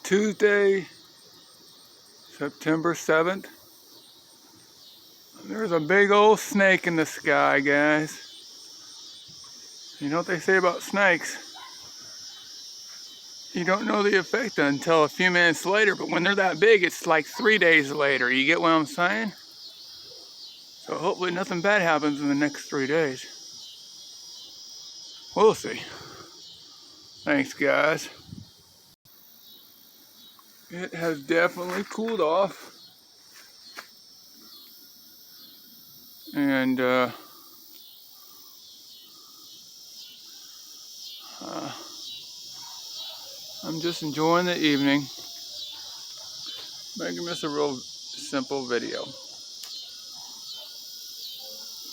Tuesday, September 7th. There's a big old snake in the sky, guys. You know what they say about snakes? You don't know the effect until a few minutes later, but when they're that big, it's like 3 days later. You get what I'm saying? So hopefully nothing bad happens in the next 3 days. We'll see. Thanks, guys. It has definitely cooled off. And I'm just enjoying the evening, making this a real simple video.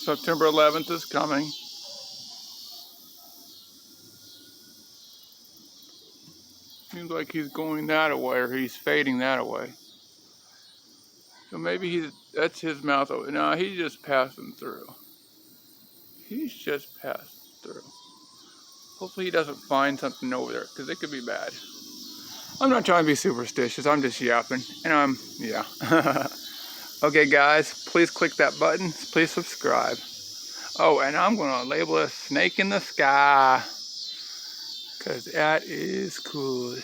September 11th is coming. Seems like he's going that way, or he's fading that way. So maybe that's his mouth. No, he's just passing through. He's just passed through. Hopefully he doesn't find something over there, because it could be bad. I'm not trying to be superstitious, I'm just yapping. And yeah. Okay guys, please click that button, please subscribe. Oh, and I'm gonna label a snake in the sky, because that is cool.